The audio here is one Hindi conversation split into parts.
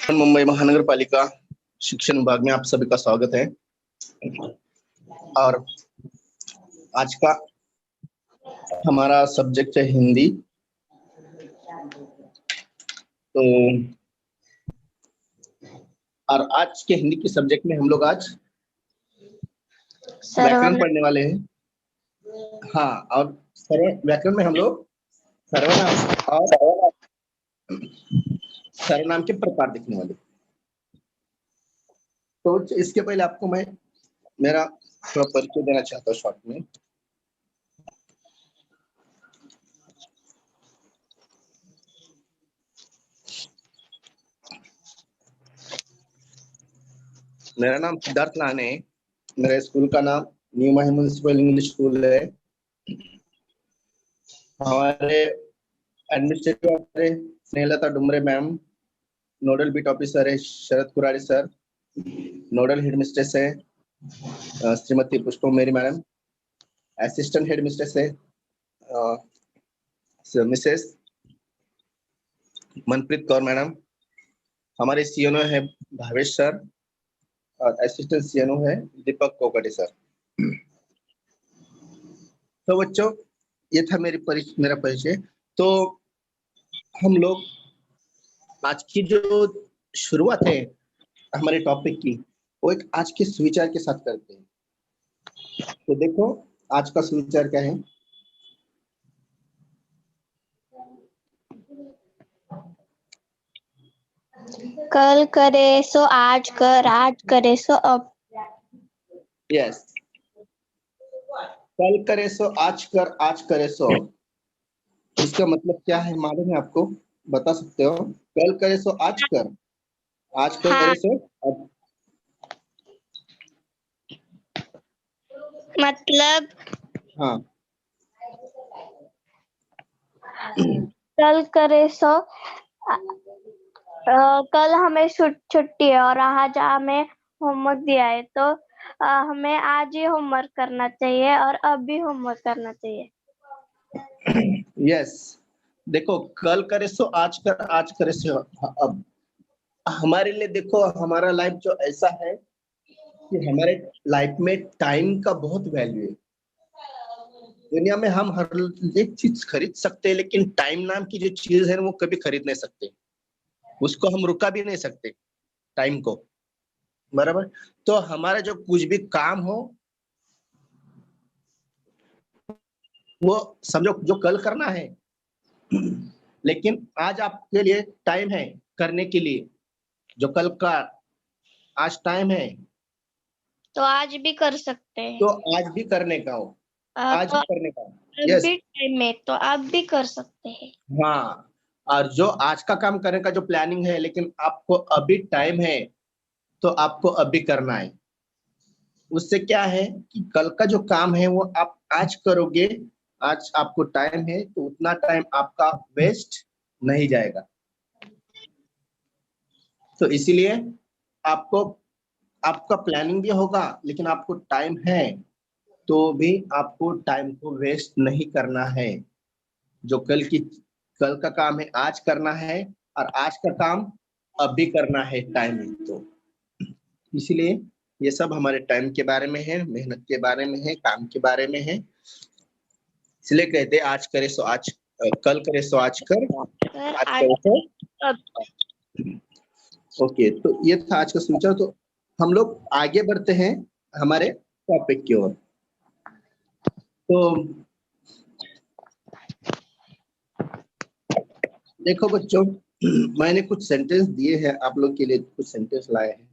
मुंबई महानगर पालिका शिक्षण विभाग में आप सभी का स्वागत है। और आज का हमारा सब्जेक्ट है हिंदी। तो और आज के हिंदी के सब्जेक्ट में हम लोग आज व्याकरण पढ़ने वाले हैं। हाँ, और व्याकरण में हम लोग सर्वनाम और सर्वनाम के प्रकार देखने वाले। तो इसके पहले आपको मैं मेरा थोड़ा परिचय देना चाहता हूँ शॉर्ट में। मेरा नाम सिद्धार्थ लाने है। मेरे स्कूल का नाम new Mahi municipal English school है। हमारे administrative officer Snehlata Dumre ma'am, nodal beat officer है Sharad Kuradi sir, nodal headmistress है Shrimati Pushpam Mary madam, assistant headmistress है मिसेस मनप्रीत कौर मैडम, हमारे सीएनओ है भावेश सर और असिस्टेंट सीएनओ है दीपक कोकटे सर। तो बच्चों, ये था मेरा परिचय। तो हम लोग आज की जो शुरुआत है हमारे टॉपिक की, वो एक आज के सुविचार के साथ करते हैं। तो देखो आज का सुविचार क्या है। कल करे सो आज कर, आज करे सो अब। यस, कल करे सो आज कर, आज करे सो अब। इसका मतलब क्या है मालूम है आपको? बता सकते हो? कल करे सो आज कर, आज करे सो अब। मतलब हाँ, कल करे सो कल हमें छुट्टी है और आज हमें होमवर्क दिया है, तो हमें आज ही होमवर्क करना चाहिए और अब भी होमवर्क करना चाहिए। यस, देखो कल करे सो आज कर, आज करे सो अब। हमारे लिए देखो, हमारा लाइफ जो ऐसा है कि हमारे लाइफ में टाइम का बहुत वैल्यू है। दुनिया में हम हर एक चीज खरीद सकते हैं, लेकिन टाइम नाम की जो चीज है वो कभी खरीद नहीं सकते। उसको हम रुका भी नहीं सकते टाइम को, बराबर। तो हमारा जो कुछ भी काम हो वो समझो जो कल करना है, लेकिन आज आपके लिए टाइम है करने के लिए। जो कल का आज टाइम है तो आज भी कर सकते हैं। तो आज भी करने का हो, आज तो भी करने का। अब यस, भी टाइम है तो अब भी कर सकते हैं। हाँ। और जो आज का काम करने का जो प्लानिंग है, लेकिन आपको अभी टाइम है तो आपको अभी करना है। उससे क्या है कि कल का जो काम है वो आप आज करोगे। आज आपको टाइम है तो उतना टाइम आपका वेस्ट नहीं जाएगा। तो इसीलिए आपको आपका प्लानिंग भी होगा, लेकिन आपको टाइम है तो भी आपको टाइम को वेस्ट नहीं करना है। जो कल का काम है आज करना है, और आज का काम अभी करना है टाइम है तो। इसलिए ये सब हमारे टाइम के बारे में है, मेहनत के बारे में है, काम के बारे में है। इसलिए कहते हैं आज करे सो आज, कल करे सो आज कर, आज करे सो अब। ओके, तो ये था आज का सूचना। तो हम लोग आगे बढ़ते हैं हमारे टॉपिक की ओर। तो देखो बच्चों, मैंने कुछ सेंटेंस दिए हैं आप लोग के लिए, कुछ सेंटेंस लाए हैं।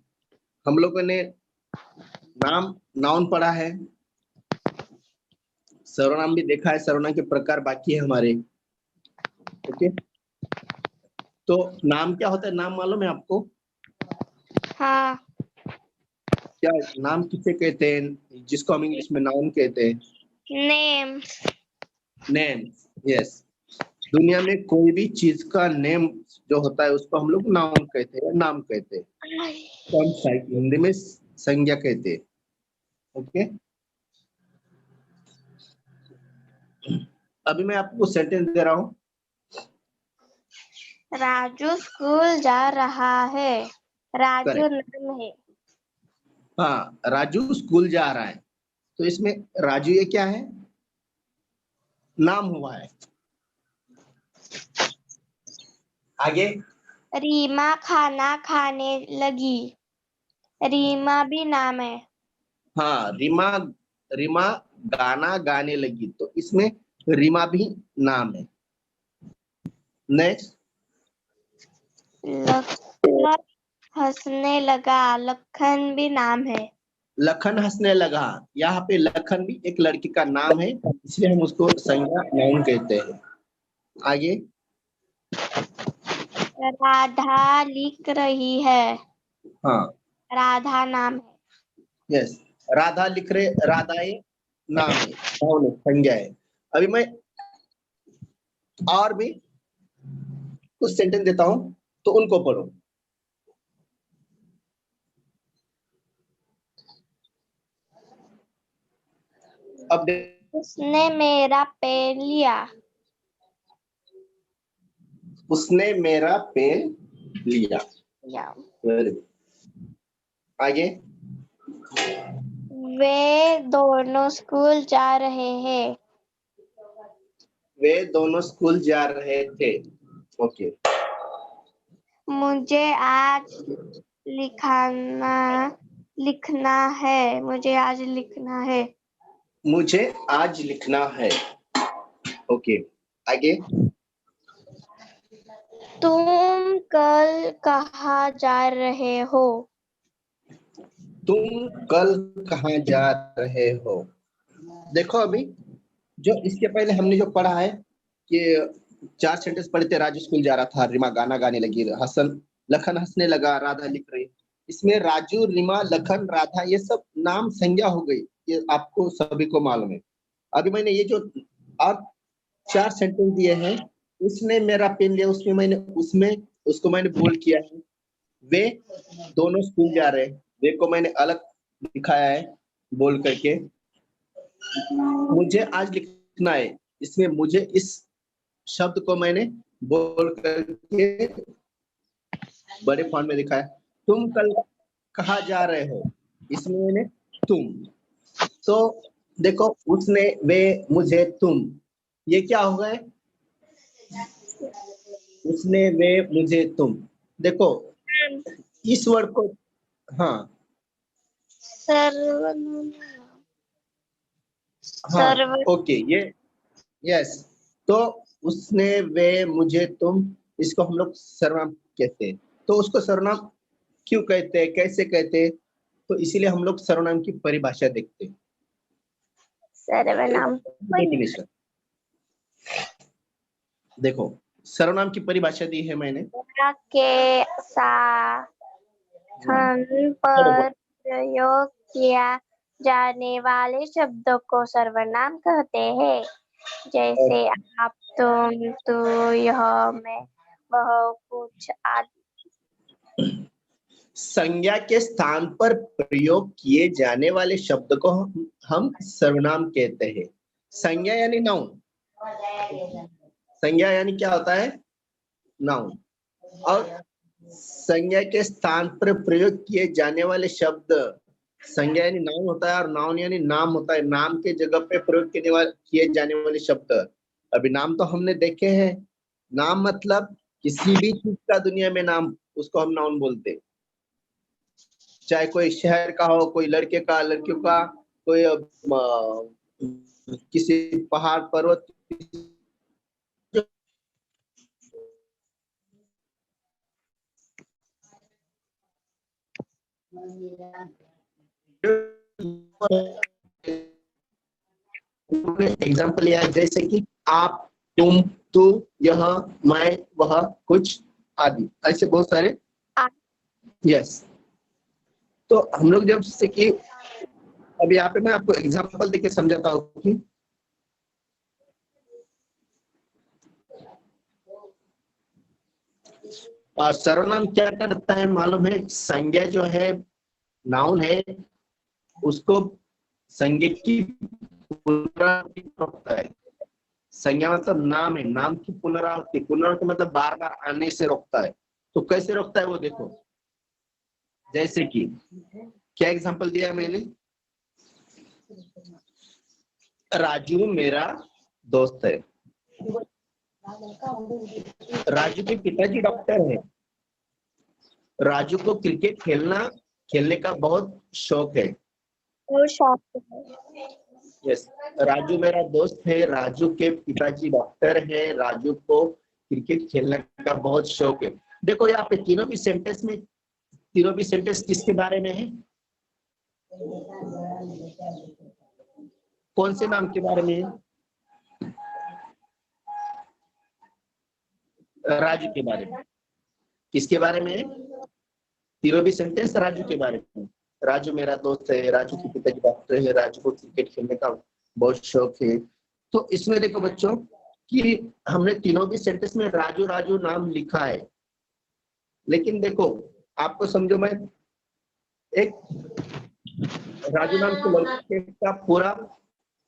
हम लोगों ने नाउन पढ़ा है, सर्वनाम भी देखा है, सर्वनाम के प्रकार बाकी है हमारे। ओके, तो नाम क्या होता है? नाम मालूम है आपको? हाँ, क्या नाम किसे कहते हैं, जिसको हम इंग्लिश में नाउन कहते हैं? नेम्स। Name, yes. दुनिया में कोई भी चीज का नेम जो होता है उसको हम लोग नाउन कहते हैं, नाम कहते हैं। तो हम हिंदी में संज्ञा कहते हैं। ओके, अभी मैं आपको सेंटेंस दे रहा हूं। राजू स्कूल जा रहा है। राजू करेक्ट। नाम है। हाँ, राजू स्कूल जा रहा है, तो इसमें राजू ये क्या है? नाम हुआ है। आगे। रीमा खाना खाने लगी। रीमा भी नाम है। हाँ, रीमा, रीमा गाना गाने लगी, तो इसमें रीमा भी नाम है। नेक्स्ट। लखन हंसने लगा। लखन भी नाम है। लखन हंसने लगा, यहाँ पे लखन भी एक लड़की का नाम है, इसलिए हम उसको संज्ञा नाउन कहते हैं। आगे। राधा लिख रही है। हाँ, राधा नाम है। यस, राधा लिख रहे, राधा ये नाम है, नाउन है, संज्ञा है। अभी मैं और भी कुछ सेंटेंस देता हूँ, तो उनको पढ़ो। अब उसने मेरा पेन लिया। उसने मेरा पेन लिया। या। Very good. आगे। वे दोनों स्कूल जा रहे हैं। वे दोनों स्कूल जा रहे थे। ओके। मुझे आज लिखना है। मुझे आज लिखना है। मुझे आज लिखना है। ओके। आगे। तुम कल कहाँ जा रहे हो? तुम कल कहाँ जा रहे हो? देखो, अभी जो इसके पहले हमने जो पढ़ा है कि 4 सेंटेंस पढ़े थे। राजू स्कूल जा रहा था, रीमा गाना गाने लगी, लखन हंसने लगा, राधा लिख रही। इसमें राजू, रीमा, लखन, राधा ये सब नाम संज्ञा हो गई, ये आपको सभी को मालूम है। अभी मैंने ये जो और 4 सेंटेंस दिए हैं, उसने मेरा पेन लिया, उसमें उसको मैंने बोल किया है। वे दोनों स्कूल जा रहे हैं, वे को मैंने अलग दिखाया है बोल करके। मुझे आज लिखना है, इसमें मुझे इस शब्द को मैंने बोल करके बड़े फॉन्ट में दिखाया। तुम कल कहाँ जा रहे हो, इसमें मैंने तुम। तो देखो, उसने, वे, मुझे, तुम, ये क्या हो गए? उसने, वे, मुझे, तुम। देखो इस वर्ड को, हाँ सर्वनाम। हाँ, सर्व ओके, ये, यस। तो उसने, वे, मुझे, तुम, इसको हम लोग सर्वनाम कहते हैं। तो उसको सर्वनाम क्यों कहते हैं, कैसे कहते हैं? तो इसीलिए हम लोग सर्वनाम की परिभाषा देखते हैं। सर्वनाम डेफिनेशन देखो, सर्वनाम की परिभाषा दी है मैंने। के साधन पर प्रयोग किया जाने वाले शब्दों को सर्वनाम कहते हैं। जैसे आप, तुम, तू, यह, मैं, वह, कुछ आदि। संज्ञा के स्थान पर प्रयोग किए जाने वाले शब्द को हम सर्वनाम कहते हैं। संज्ञा यानी नाउन। संज्ञा यानी क्या होता है? नाउन। और संज्ञा के स्थान पर प्रयोग किए जाने वाले शब्द, संज्ञा यानी नाउन होता है और नाउन यानी नाम होता है। नाम के जगह पे प्रयोग किए जाने वाले शब्द। अभी नाम तो हमने देखे हैं। नाम मतलब किसी भी चीज का दुनिया में नाम, उसको हम नाउन बोलते हैं। चाहे कोई शहर का हो, कोई लड़के का, लड़कियों का, कोई किसी पहाड़ पर्वत, एग्जाम्पल लिया जैसे कि आप, तुम, तू, यह, मैं, वह, कुछ आदि, ऐसे बहुत सारे। यस। तो हम लोग जब से कि अब यहाँ पे मैं आपको एग्जाम्पल देके समझाता हूँ कि सर्वनाम क्या करता है मालूम है? संज्ञा जो है, नाउन है, उसको संज्ञा की पुनरावृत्ति होता है। संज्ञा मतलब नाम है, नाम की पुनरावृत्ति, पुनरावृत्ति मतलब बार बार आने से रोकता है। तो कैसे रोकता है वो देखो, जैसे कि क्या एग्जांपल दिया है मैंने, राजू मेरा दोस्त है। राजू के पिताजी डॉक्टर है। राजू को क्रिकेट खेलने का बहुत शौक है। यस, राजू मेरा दोस्त है, राजू के पिताजी डॉक्टर है, राजू को क्रिकेट खेलने का बहुत शौक है। देखो यहाँ पे तीनों भी सेंटेंस किसके बारे में है? कौन से नाम के बारे में है? राजू के बारे में। किसके बारे में है? तीनों भी सेंटेंस राजू के बारे में। राजू मेरा दोस्त है, राजू के पिताजी डॉक्टर है, राजू को क्रिकेट खेलने का बहुत शौक है। तो इसमें देखो बच्चों कि हमने तीनों भी सेंटेंस में राजू राजू नाम लिखा है, लेकिन देखो आपको समझो, मैं एक राजू नाम के लड़के का पूरा,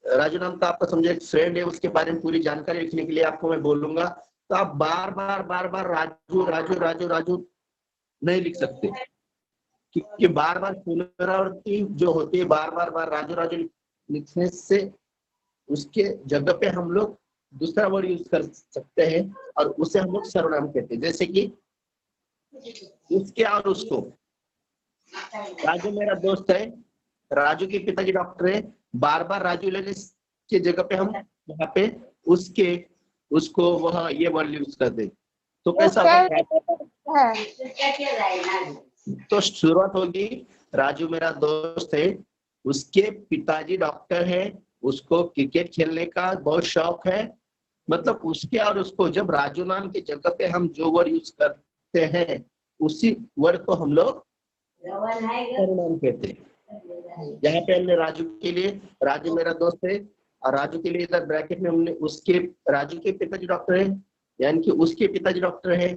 राजू नाम का आपका समझो एक फ्रेंड है, उसके बारे में पूरी जानकारी लिखने के लिए आपको मैं बोलूंगा, तो आप बार बार राजू राजू राजू राजू नहीं लिख सकते, क्योंकि बार बार पुनरावृत्ति जो होती है, बार बार राजू राजू लिखने से उसके जगह पे हम लोग दूसरा वर्ड यूज कर सकते हैं और उसे हम लोग सर्वनाम कहते हैं। जैसे कि उसके और उसको, राजू मेरा दोस्त है, राजू के पिताजी डॉक्टर है, बार बार राजू लेने के जगह पे हम वहां पे उसके उसको वह ये वर्ड यूज कर दे, तो कैसा होगा? तो शुरुआत होगी राजू मेरा दोस्त है, उसके पिताजी डॉक्टर है, उसको क्रिकेट खेलने का बहुत शौक है। मतलब उसके और उसको, जब राजू नाम की जगह पे हम जो वर्ड यूज करते हैं उसी वर्ड को हम लोग सर्वनाम कहते हैं। यहाँ पे हमने राजू के लिए राजू मेरा दोस्त है, और राजू के लिए इधर ब्रैकेट में हमने उसके, राजू के पिताजी डॉक्टर है यानी कि उसके पिताजी डॉक्टर है,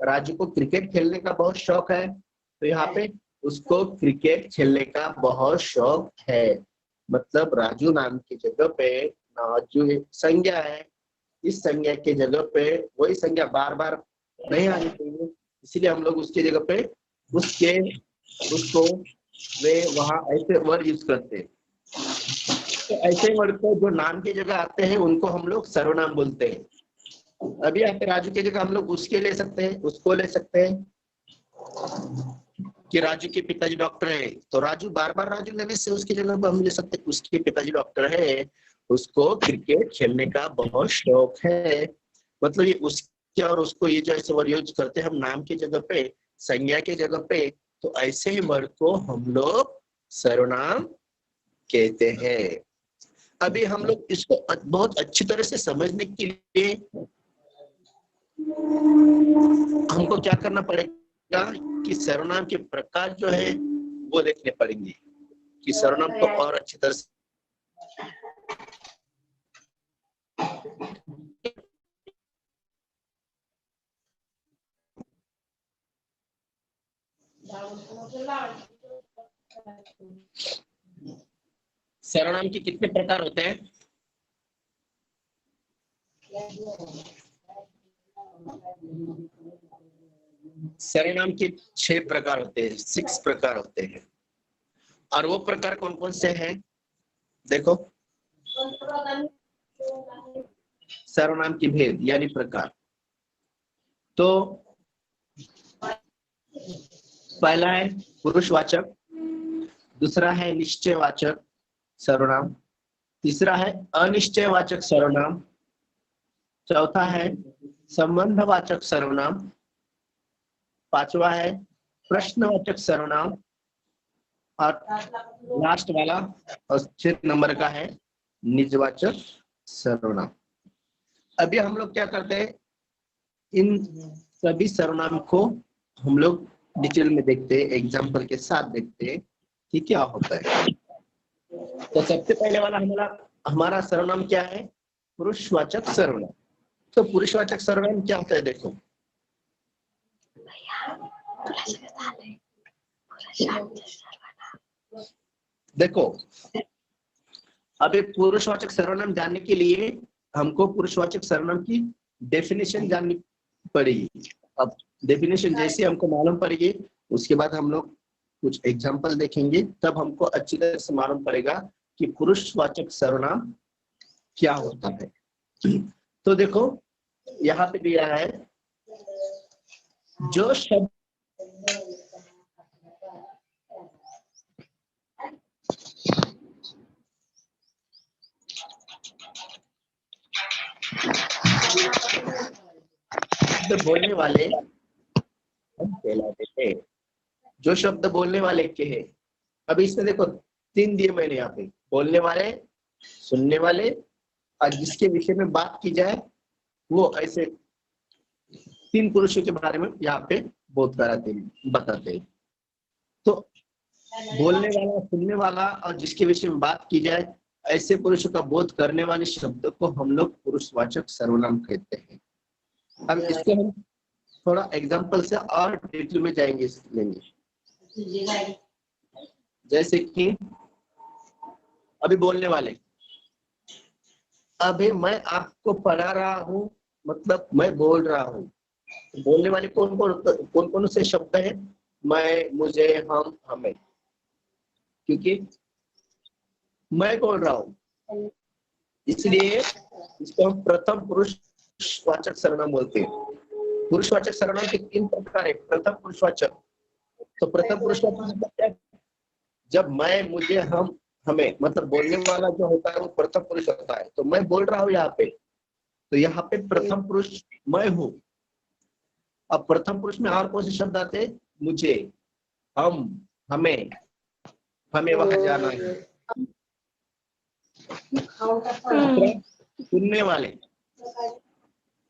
राजू को क्रिकेट खेलने का बहुत शौक है, तो यहाँ पे उसको क्रिकेट खेलने का बहुत शौक है। मतलब राजू नाम की जगह पे राजू एक संज्ञा है, इस संज्ञा के जगह पे वही संज्ञा बार बार नहीं आनी चाहिए, इसीलिए हम लोग उसके जगह पे उसके उसको वे वहां ऐसे वर्ड यूज करते हैं। तो ऐसे वर्ड को जो नाम की जगह आते हैं उनको हम लोग सर्वनाम बोलते हैं। अभी यहाँ पे राजू की जगह हम लोग उसके ले सकते हैं, उसको ले सकते हैं, कि राजू के पिताजी डॉक्टर है, तो राजू बार बार राजू लेने से उसकी जगह पर हम ले सकते हैं उसके पिताजी डॉक्टर है, उसको क्रिकेट खेलने का बहुत शौक है। मतलब ये उसके और उसको, ये जो ऐसे वर्ड यूज करते हैं हम नाम की जगह पे, संज्ञा की जगह पे, तो ऐसे ही वर्ड को हम लोग सर्वनाम कहते हैं। अभी हम लोग इसको बहुत अच्छी तरह से समझने के लिए हमको क्या करना पड़ेगा कि सर्वनाम के प्रकार जो है वो देखने पड़ेंगे, कि सर्वनाम को और अच्छी तरह से सर्वनाम के कितने प्रकार होते हैं? सर्वनाम के 6 प्रकार होते हैं, 6 प्रकार होते हैं। और वो प्रकार कौन कौन से हैं? देखो, सर्वनाम की भेद यानी प्रकार, तो पहला है पुरुषवाचक, दूसरा है निश्चयवाचक सर्वनाम, तीसरा है अनिश्चयवाचक सर्वनाम, चौथा है संबंधवाचक सर्वनाम, पांचवा है प्रश्नवाचक सर्वनाम, और लास्ट वाला और 6 नंबर का है निजवाचक सर्वनाम। अभी हम लोग क्या करते हैं, इन सभी सर्वनाम को हम लोग डिटेल में देखते हैं, एग्जाम्पल के साथ देखते हैं कि क्या होता है। तो सबसे पहले वाला हमारा सर्वनाम क्या है? पुरुषवाचक सर्वनाम। तो पुरुषवाचक सर्वनाम क्या होता है? देखो, देखो अभी पुरुषवाचक सर्वनाम जानने के लिए हमको पुरुषवाचक सर्वनाम की डेफिनेशन जाननी पड़ेगी। अब डेफिनेशन जैसे हमको मालूम पड़ेगी, उसके बाद हम लोग कुछ एग्जाम्पल देखेंगे, तब हमको अच्छी तरह से मालूम पड़ेगा कि पुरुषवाचक सर्वनाम क्या होता है। तो देखो यहाँ पे दिया है, जो शब्द बोलने वाले कहलाते थे, जो शब्द बोलने वाले के है। अभी इसमें देखो 3 दिए मैंने यहाँ पे, बोलने वाले, सुनने वाले और जिसके विषय में बात की जाए वो, ऐसे 3 पुरुषों के बारे में यहाँ पे बोध कराते बताते हैं। तो बोलने वाला, सुनने वाला और जिसके विषय में बात की जाए, ऐसे पुरुषों का बोध करने वाले शब्द को हम लोग पुरुषवाचक सर्वनाम कहते हैं। अब इसको हम थोड़ा एग्जाम्पल से और डिटेल में जाएंगे, लेंगे। जैसे कि अभी बोलने वाले, अभी मैं आपको पढ़ा रहा हूँ, मतलब मैं बोल रहा हूँ। बोलने वाले कौन कौन से शब्द हैं? मैं, मुझे, हम, हमें, क्योंकि मैं बोल रहा हूँ, इसलिए इसको हम प्रथम पुरुषवाचक सर्वनाम बोलते हैं। पुरुषवाचक सर्वनाम के 3 प्रकार है। प्रथम पुरुषवाचक, तो प्रथम पुरुषवाचक मतलब क्या? जब मैं, मुझे, हम, हमें, मतलब बोलने वाला जो होता है वो प्रथम पुरुष होता है। तो मैं बोल रहा हूँ यहाँ पे, तो यहाँ पे प्रथम पुरुष मैं हूँ। अब प्रथम पुरुष में और कौन से शब्द आते हैं? मुझे, हम, हमें, हमें वहां जाना है। सुनने वाले,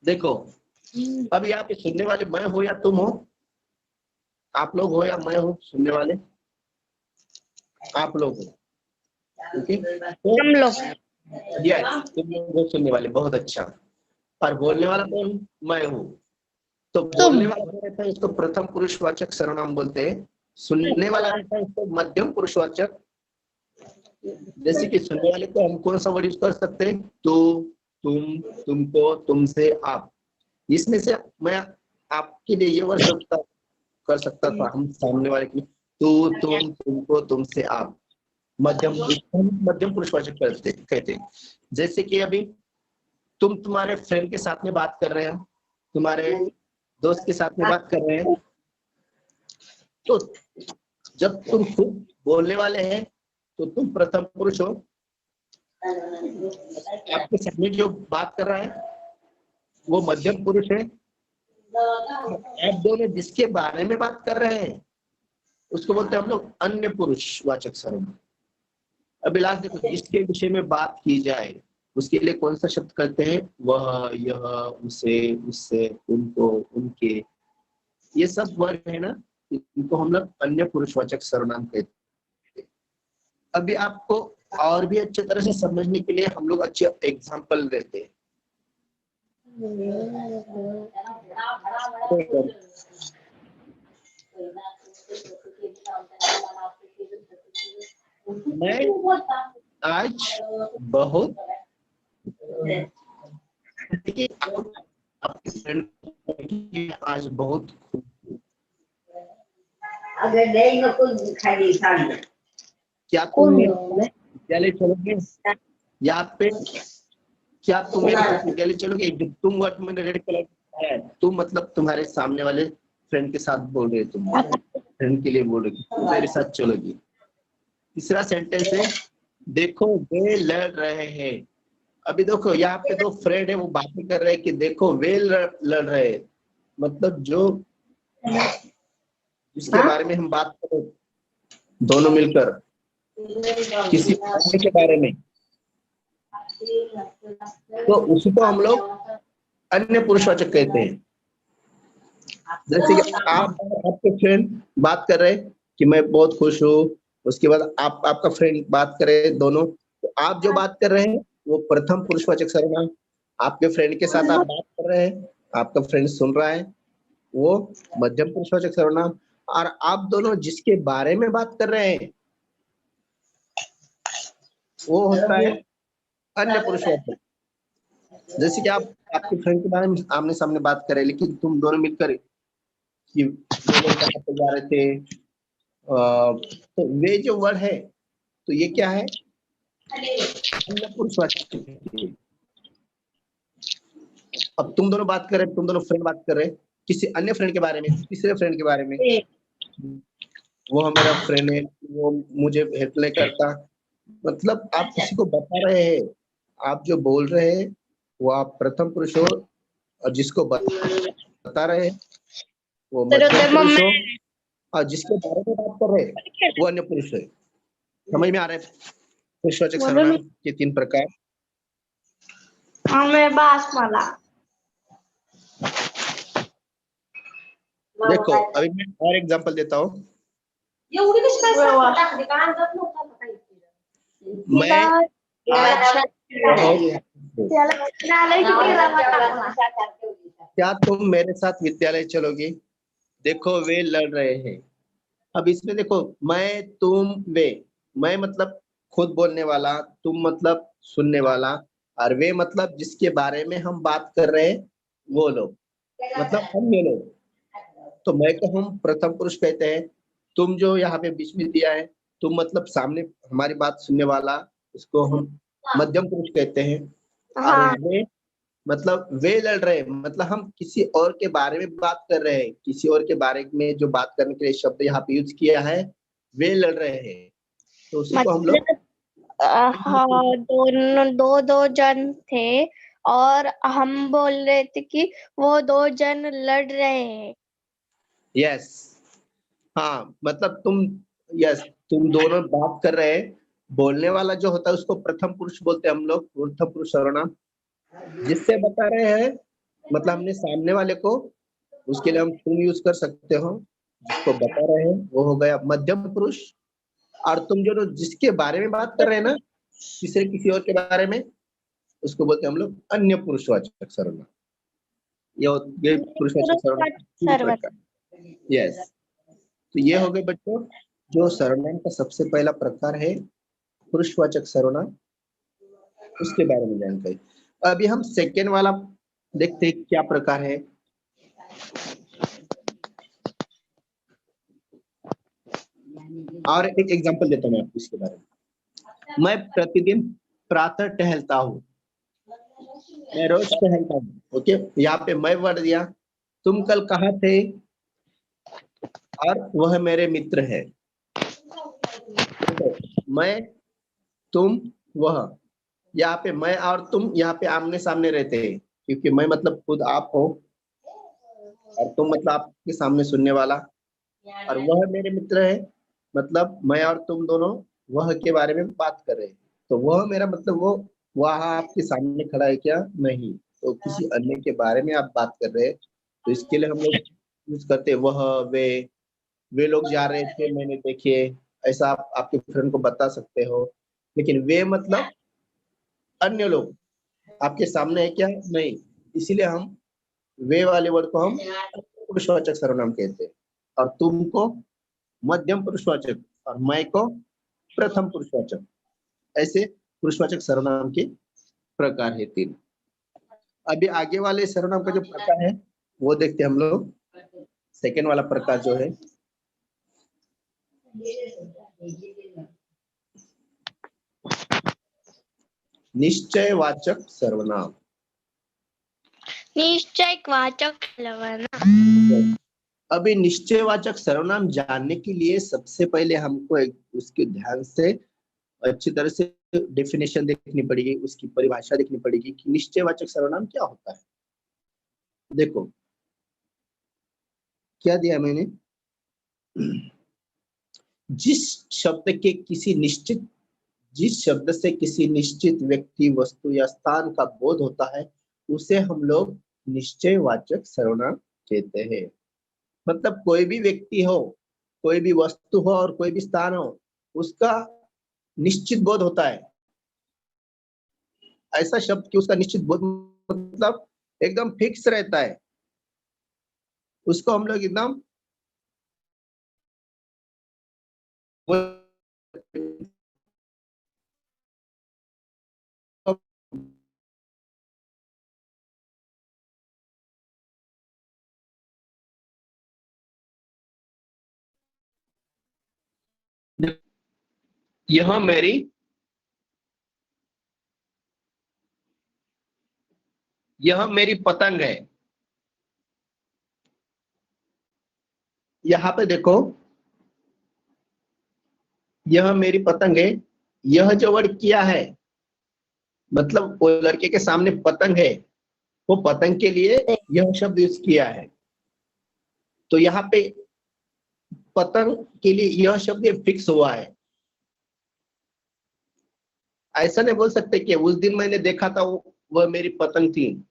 देखो अब यहाँ पे सुनने वाले मैं हो या तुम हो, आप लोग हो या मैं हूँ, सुनने वाले आप लोग हो, ओके, हम लोग, यस तुम लोग हो सुनने वाले, बहुत अच्छा। और बोलने वाला कौन? मैं हूँ। तो बोलने वाला जो रहता है इसको प्रथम पुरुषवाचक सर्वनाम बोलते हैं। सुनने वाला रहता है इसको मध्यम पुरुषवाचक। जैसे कि सुनने वाले को हम कौन सा वर्ड यूज कर सकते हैं? तू, तुम, तुमको, तुमसे, आप। इसमें से मैं आपके लिए ये वर्ड कर सकता था, हम सामने वाले के लिए तू, तुम, तुमको, तुमसे, आप। मध्यम पुरुषवाचक कहते हैं। जैसे कि अभी तुम तुम्हारे फ्रेंड के साथ में बात कर रहे हो, तुम्हारे दोस्त के साथ में बात कर रहे हैं, तो जब तुम खुद बोलने वाले हैं तो तुम प्रथम पुरुष हो। आपके सामने जो बात कर रहा है वो मध्यम पुरुष है। आप दोनों जिसके बारे में बात कर रहे हैं उसको बोलते हैं हम लोग अन्य पुरुषवाचक सर्वनाम। अभी लास्ट देखो, जिसके विषय में बात की जाए उसके लिए कौन सा शब्द करते हैं? वह, यह, उसे, उससे, उनको, उनके, ये सब वर्ग है ना, इनको हम लोग अन्य पुरुषवाचक सर्वनाम कहते हैं। अभी आपको और भी अच्छे तरह से समझने के लिए हम लोग अच्छे एग्जाम्पल देते हैं। मैं आज बहुत, देखिए आपके फ्रेंड आज बहुत क्या तुम विद्यालय चलोगे? यहाँ पे क्या तुम मेरे साथ विद्यालय चलोगे? तुम वर्ड मैंने रेड कलर है, तुम मतलब तुम्हारे सामने वाले फ्रेंड के साथ बोल रहे, तुम फ्रेंड के लिए बोल रहे तुम मेरे साथ चलोगी। तीसरा सेंटेंस है, देखो वे लड़ रहे हैं। अभी देखो यहाँ पे 2 फ्रेंड है, वो बातें कर रहे हैं कि देखो वे लड़ रहे हैं, मतलब जो जिसके बारे में हम बात कर रहे दोनों मिलकर किसी के बारे में, तो उसी को हम लोग अन्य पुरुषवाचक कहते हैं। जैसे कि आप आपके फ्रेंड बात कर रहे हैं कि मैं बहुत खुश हूँ, उसके बाद आप आपका फ्रेंड बात कर रहे हैं दोनों, तो आप जो बात कर रहे हैं वो प्रथम पुरुषवाचक सर्वनाम। आपके फ्रेंड के साथ आप बात कर रहे हैं, आपका फ्रेंड सुन रहा है, वो मध्यम पुरुषवाचक सर्वनाम। और आप दोनों जिसके बारे में बात कर रहे हैं वो होता है अन्य पुरुषवाचक। जैसे कि आप आपके फ्रेंड के बारे में आमने सामने बात करें, लेकिन तुम दोनों मिलकर कि वो लोग कहाँ पे जा रहे थे, तो वे जो वर्ड है, तो ये क्या है, अन्य पुरुषवाचक है। अब तुम दोनों बात कर रहे, तुम दोनों फ्रेंड बात कर रहे किसी अन्य फ्रेंड के बारे में, तीसरे फ्रेंड के बारे में, वो मेरा फ्रेंड है, वो मुझे हेल्प नहीं करता, मतलब आप किसी को बता रहे हैं, आप जो बोल रहे हैं वो आप प्रथम पुरुष हो, और जिसको बता रहे हैं वो मध्यम पुरुष हो, और जिसके बारे में बात कर रहे हैं वो अन्य पुरुष है। समझ में आ रहा है पुरुषवाचक सर्वनाम के 3 प्रकार? हमें बास मला देखो अभी मैं और एग्जांपल देता हूँ। मैं क्या तुम मेरे साथ विद्यालय चलोगी? देखो वे लड़ रहे हैं। अब इसमें देखो मैं, तुम, वे। मैं मतलब खुद बोलने वाला, तुम मतलब सुनने वाला, और वे मतलब जिसके बारे में हम बात कर रहे हैं वो लोग, मतलब अन्य लोग। तो मैं को हम प्रथम पुरुष कहते हैं। तुम जो यहाँ पे बीच में दिया है, तुम मतलब सामने हमारी बात सुनने वाला, उसको हम मध्यम पुरुष कहते हैं। और हाँ वे मतलब वे लड़ रहे हैं, मतलब हम किसी और के बारे में बात कर रहे हैं, किसी और के बारे में जो बात करने के लिए शब्द यहाँ पे यूज किया है, वे लड़ रहे हैं, तो उसी को हम लोग मतलब हाँ दोनों दो दो जन थे और हम बोल रहे थे कि वो दो जन लड़ रहे हैं। यस, हाँ मतलब तुम, यस तुम दोनों बात कर रहे हैं, बोलने वाला जो होता है उसको प्रथम पुरुष बोलते हैं हम लोग, प्रथम पुरुष सर्वनाम। जिससे बता रहे हैं मतलब हमने सामने वाले को, उसके लिए हम तुम यूज कर सकते हो, जिसको बता रहे हैं वो हो गया मध्यम पुरुष। और तुम जो जिसके बारे में बात कर रहे हैं ना, किसी किसी और के बारे में, उसको बोलते हैं हम लोग अन्य पुरुषवाचक सर्वनाम। ये पुरुषवाचक सर्वनाम के 3 प्रकार। सर्वनाम यस, तो ये हो गए बच्चों जो सर्वनाम का सबसे पहला प्रकार है, पुरुषवाचक सर्वनाम, उसके बारे में जानकारी। अभी हम सेकेंड वाला देखते हैं क्या प्रकार है। और एक एग्जांपल देता हूँ मैं आपको इसके बारे में। मैं प्रतिदिन प्रातः टहलता हूँ। मैं रोज टहलता हूँ। ओके, यहाँ पे मैं वर्ड दिया। तुम कल कहाँ थे? और वह मेरे मित्र है। देखो मैं, तुम, वह, यहाँ पे मैं और तुम यहाँ पे आमने सामने रहते हैं, क्योंकि मैं मतलब खुद आप हो, और तुम मतलब आपके सामने सुनने वाला, और वह मेरे मित्र है, मतलब मैं और तुम दोनों वह के बारे में बात कर रहे हैं। तो वह मेरा मतलब वो वहाँ आपके सामने खड़ा है क्या? नहीं, तो किसी अन्य के बारे में आप बात कर रहे हैं, तो इसके लिए हम लोग यूज करते हैं वह, वे लोग जा रहे थे मैंने देखे, ऐसा आप आपके फ्रेंड को बता सकते हो। लेकिन वे मतलब अन्य लोग आपके सामने है क्या? नहीं, इसीलिए हम वे वाले वर्ड को हम पुरुषवाचक सर्वनाम कहते हैं, और तुमको मध्यम पुरुषवाचक, और मैं को प्रथम पुरुषवाचक। ऐसे पुरुषवाचक सर्वनाम के प्रकार है 3। अभी आगे वाले सर्वनाम का जो प्रकार है वो देखते हैं हम लोग। सेकेंड वाला प्रकार जो है, निश्चयवाचक सर्वनाम। निश्चयवाचक सर्वनाम। अभी निश्चयवाचक सर्वनाम जानने के लिए सबसे पहले हमको उसके ध्यान से अच्छी तरह से डेफिनेशन देखनी पड़ेगी, उसकी परिभाषा देखनी पड़ेगी कि निश्चयवाचक सर्वनाम क्या होता है। देखो क्या दिया मैंने, जिस शब्द के किसी निश्चित जिस शब्द से किसी निश्चित व्यक्ति, वस्तु या स्थान का बोध होता है, उसे हम लोग निश्चयवाचक सर्वनाम कहते हैं। मतलब कोई भी व्यक्ति हो, कोई भी वस्तु हो और कोई भी स्थान हो, उसका निश्चित बोध होता है। ऐसा शब्द कि उसका निश्चित बोध मतलब एकदम फिक्स रहता है, उसको हम लोग एकदम यह मेरी पतंग है। यहाँ पे देखो, यह मेरी पतंग है। यह जो वर्ड किया है, मतलब वो लड़के के सामने पतंग है, वो पतंग के लिए यह शब्द यूज किया है। तो यहाँ पे पतंग के लिए यह शब्द फिक्स हुआ है। ऐसा नहीं बोल सकते कि उस दिन मैंने देखा था वह मेरी पतंग थी,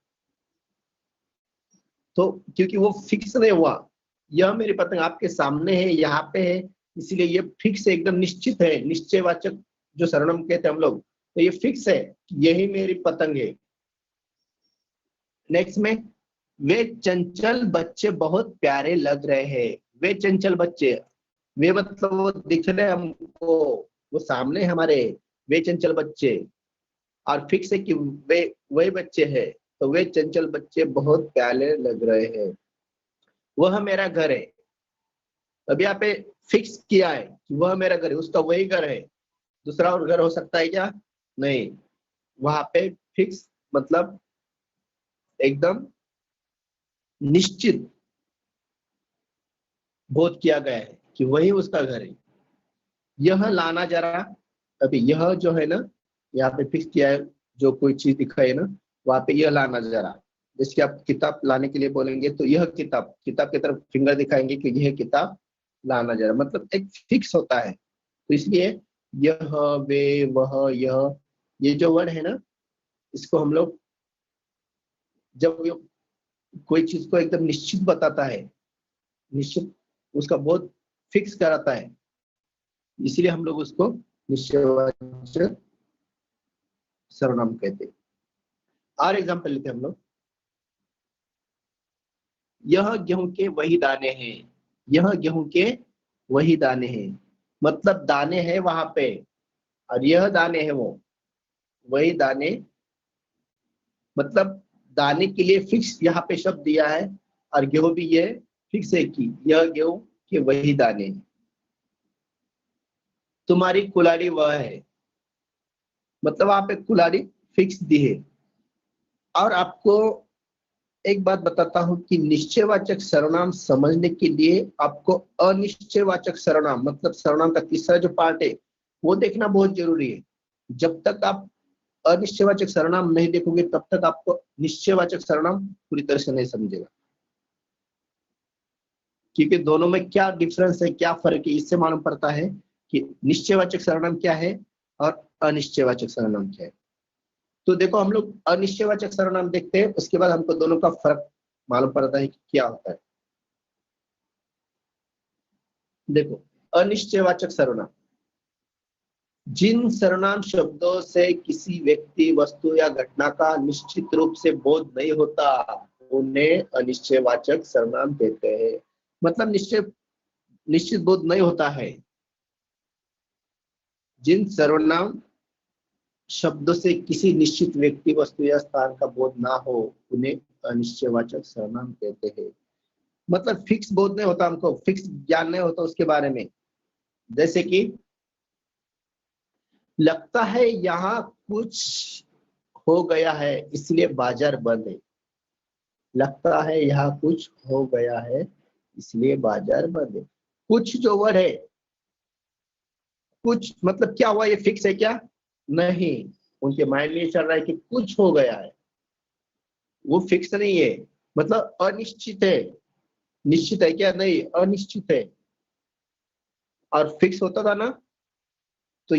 तो क्योंकि वो फिक्स नहीं हुआ। यह मेरी पतंग आपके सामने है, यहाँ पे है, इसलिए ये फिक्स है, एकदम निश्चित है। निश्चयवाचक जो सर्वनाम कहते हैं हम लोग, तो ये फिक्स है, यही मेरी पतंग है। नेक्स्ट में, वे चंचल बच्चे बहुत प्यारे लग रहे हैं। वे चंचल बच्चे, वे मतलब वो दिख रहे हैं हमको, वो सामने हमारे, वे चंचल बच्चे। और फिक्स है कि वे वही बच्चे हैं, तो वे चंचल बच्चे बहुत प्यारे लग रहे हैं। वह मेरा घर है। अभी यहाँ पे फिक्स किया है कि वह मेरा घर है, उसका वही घर है। दूसरा और घर हो सकता है क्या? नहीं। वहां पे फिक्स मतलब एकदम निश्चित बोध किया गया है कि वही उसका घर है। यह लाना जरा, अभी यह जो है ना, यहाँ पे फिक्स किया है, जो कोई चीज दिखाई है ना, वहां पे यह लाना जरा। जैसे कि आप किताब लाने के लिए बोलेंगे, तो यह किताब, किताब की तरफ फिंगर दिखाएंगे कि यह किताब लाना जरा, मतलब एक फिक्स होता है। तो इसलिए यह, वे, वह, यह, ये जो वर्ड है ना, इसको हम लोग जब ये कोई चीज को एकदम निश्चित बताता है, निश्चित उसका बहुत फिक्स कराता है, इसलिए हम लोग उसको निश्चयवाचक सर्वनाम कहते हैं। और एग्जांपल लेते हैं हम लोग। यह गेहूं के वही दाने हैं। यह गेहूं के वही दाने हैं, मतलब दाने हैं वहां पे, और यह दाने हैं वो वही दाने, मतलब दाने के लिए फिक्स यहाँ पे शब्द दिया है। और गेहूं भी ये फिक्स है कि यह गेहूं के वही दाने हैं। तुम्हारी कुल्हाड़ी वह है, मतलब वहां पे कुल्हाड़ी फिक्स दी है। और आपको एक बात बताता हूं कि निश्चयवाचक सर्वनाम समझने के लिए आपको अनिश्चयवाचक सर्वनाम, मतलब सर्वनाम का तीसरा जो पार्ट है, वो देखना बहुत जरूरी है। जब तक आप अनिश्चयवाचक सर्वनाम नहीं देखोगे, तब तक आपको निश्चयवाचक सर्वनाम पूरी तरह से नहीं समझेगा। क्योंकि दोनों में क्या डिफरेंस है, क्या फर्क है, इससे मालूम पड़ता है कि निश्चयवाचक सर्वनाम क्या है और अनिश्चयवाचक सर्वनाम क्या है। तो देखो, हम लोग अनिश्चयवाचक सर्वनाम देखते हैं, उसके बाद हमको दोनों का फर्क मालूम पड़ता है कि क्या होता है। देखो, अनिश्चयवाचक सर्वनाम, जिन सर्वनाम शब्दों से किसी व्यक्ति, वस्तु या घटना का निश्चित रूप से बोध नहीं होता, उन्हें अनिश्चयवाचक सर्वनाम कहते हैं। मतलब निश्चित बोध नहीं होता है। जिन सर्वनाम शब्दों से किसी निश्चित व्यक्ति, वस्तु या स्थान का बोध ना हो, उन्हें अनिश्चयवाचक सर्वनाम कहते हैं। मतलब फिक्स बोध नहीं होता, हमको फिक्स ज्ञान नहीं होता उसके बारे में। जैसे कि लगता है यहाँ कुछ हो गया है, इसलिए बाजार बंद है। लगता है यहाँ कुछ हो गया है, इसलिए बाजार बंद है। कुछ जो वर्ड है, कुछ मतलब क्या हुआ, ये फिक्स है क्या? नहीं। उनके माइंड में चल रहा है कि कुछ हो गया है, वो फिक्स नहीं है, मतलब अनिश्चित है। निश्चित है क्या? नहीं, अनिश्चित है। और फिक्स होता था ना, तो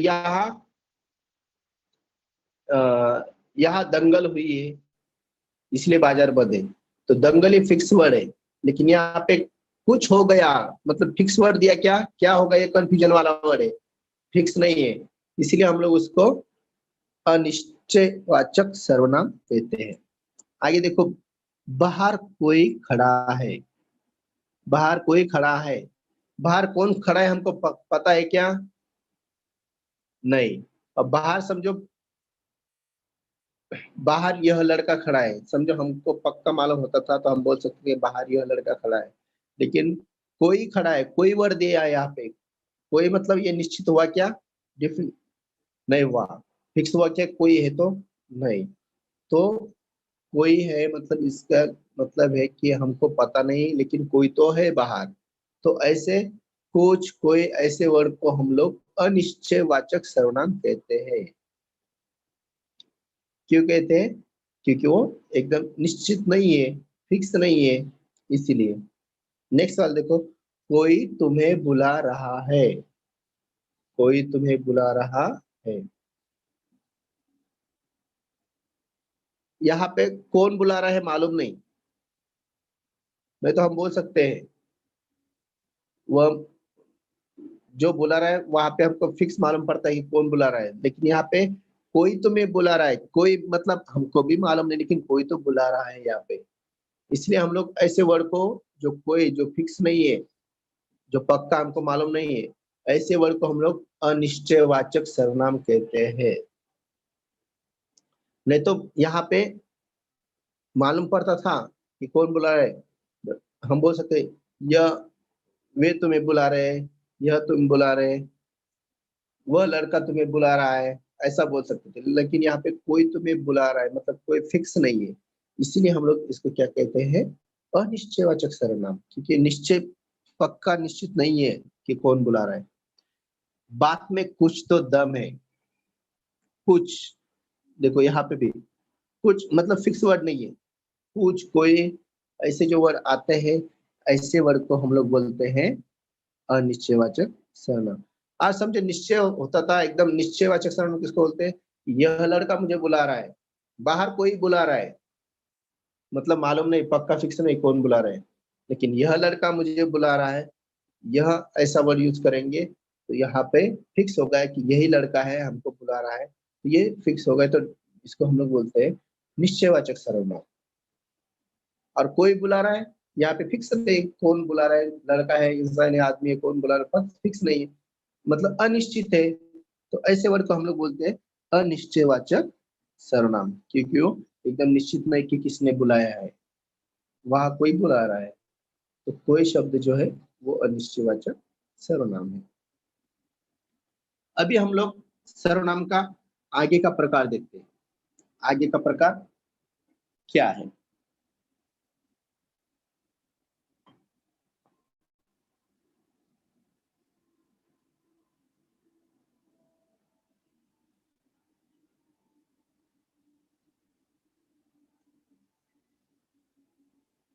यहाँ दंगल हुई है, इसलिए बाजार बंद है। तो दंगल ही फिक्स वर्ड है। लेकिन यहाँ पे कुछ हो गया, मतलब फिक्स वर्ड दिया, क्या क्या होगा, ये कंफ्यूजन वाला वर्ड है, फिक्स नहीं है। इसलिए हम लोग उसको अनिश्चयवाचक सर्वनाम कहते हैं। आगे देखो, बाहर कोई खड़ा है। बाहर कोई खड़ा है, बाहर कौन खड़ा है हमको पता है क्या? नहीं। अब बाहर समझो, बाहर यह लड़का खड़ा है, समझो हमको पक्का मालूम होता था तो हम बोल सकते हैं बाहर यह लड़का खड़ा है। लेकिन कोई खड़ा है, कोई वर्ड दिया है यहाँ पे, कोई मतलब ये निश्चित हुआ क्या? डिफिन नहीं हुआ। फिक्स हुआ क्या, कोई है तो नहीं, तो कोई है मतलब इसका मतलब है कि हमको पता नहीं लेकिन कोई तो है बाहर। तो ऐसे कुछ कोई ऐसे वर्ड को हम लोग अनिश्चयवाचक सर्वनाम कहते हैं। क्यों कहते हैं? क्योंकि वो एकदम निश्चित नहीं है, फिक्स नहीं है, इसीलिए। नेक्स्ट सवाल देखो, कोई तुम्हें बुला रहा है। कोई तुम्हें बुला रहा है, यहाँ पे कौन बुला रहा है मालूम नहीं, नहीं तो हम बोल सकते हैं वह जो बुला रहा है, वहां पे हमको फिक्स मालूम पड़ता है कि कौन बुला रहा है, लेकिन यहाँ पे कोई तुम्हें बुला रहा है, कोई मतलब हमको भी मालूम नहीं लेकिन कोई तो बुला रहा है यहाँ पे। इसलिए हम लोग ऐसे वर्ड को, जो कोई जो फिक्स नहीं है, जो पक्का हमको मालूम नहीं है, ऐसे वर्ड को हम लोग अनिश्चयवाचक सर्वनाम कहते हैं। नहीं तो यहाँ पे मालूम पड़ता था कि कौन बुला रहा है, हम बोल सकते हैं, यह वे तुम्हें बुला रहे हैं, यह तुम बुला रहे हैं, वह लड़का तुम्हें बुला रहा है, ऐसा बोल सकते थे। लेकिन यहाँ पे कोई तुम्हें बुला रहा है मतलब कोई फिक्स नहीं है, इसीलिए हम लोग इसको क्या कहते हैं, अनिश्चयवाचक सर्वनाम, क्योंकि निश्चय पक्का निश्चित नहीं है कि कौन बुला रहा है। बात में कुछ तो दम है, कुछ, देखो यहाँ पे भी कुछ मतलब फिक्स वर्ड नहीं है, कुछ कोई ऐसे जो वर्ड आते हैं, ऐसे वर्ड को हम लोग बोलते हैं अनिश्चयवाचक सर्वनाम। आज समझे, निश्चय होता था एकदम, निश्चयवाचक सर्वनाम किसको बोलते हैं, यह लड़का मुझे बुला रहा है, बाहर कोई बुला रहा है, मतलब मालूम नहीं, पक्का फिक्स नहीं कौन बुला रहा है, लेकिन यह लड़का मुझे बुला रहा है, यह ऐसा वर्ड यूज करेंगे तो यहाँ पे फिक्स हो गया कि यही लड़का है हमको बुला रहा है, तो ये फिक्स हो गए, तो इसको हम लोग बोलते हैं निश्चयवाचक सर्वनाम। और कोई बुला रहा है, यहाँ पे फिक्स नहीं कौन बुला रहा है, लड़का है, इंसान है, आदमी है, कौन बुला रहा है फिक्स नहीं है, मतलब अनिश्चित है, तो ऐसे वर्ड को हम लोग बोलते हैं अनिश्चयवाचक सर्वनाम, क्योंकि वो एकदम निश्चित नहीं कि किसने बुलाया है, वहां कोई बुला रहा है, तो कोई शब्द जो है वो अनिश्चयवाचक सर्वनाम है। अभी हम लोग सर्वनाम का आगे का प्रकार देखते हैं। आगे का प्रकार क्या है?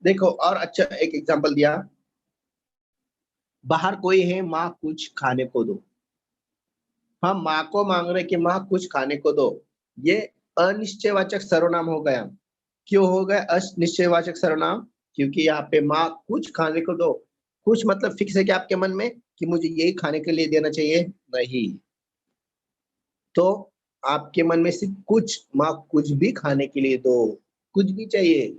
देखो और अच्छा एक एग्जांपल दिया, बाहर कोई है, माँ कुछ खाने को दो। हम माँ को मांग रहे कि माँ कुछ खाने को दो, ये अनिश्चयवाचक सर्वनाम हो गया। क्यों हो गया अनिश्चयवाचक सर्वनाम? क्योंकि यहाँ पे माँ कुछ खाने को दो, कुछ मतलब फिक्स है कि आपके मन में कि मुझे यही खाने के लिए देना चाहिए, नहीं, तो आपके मन में सिर्फ कुछ, माँ कुछ भी खाने के लिए दो, कुछ भी चाहिए।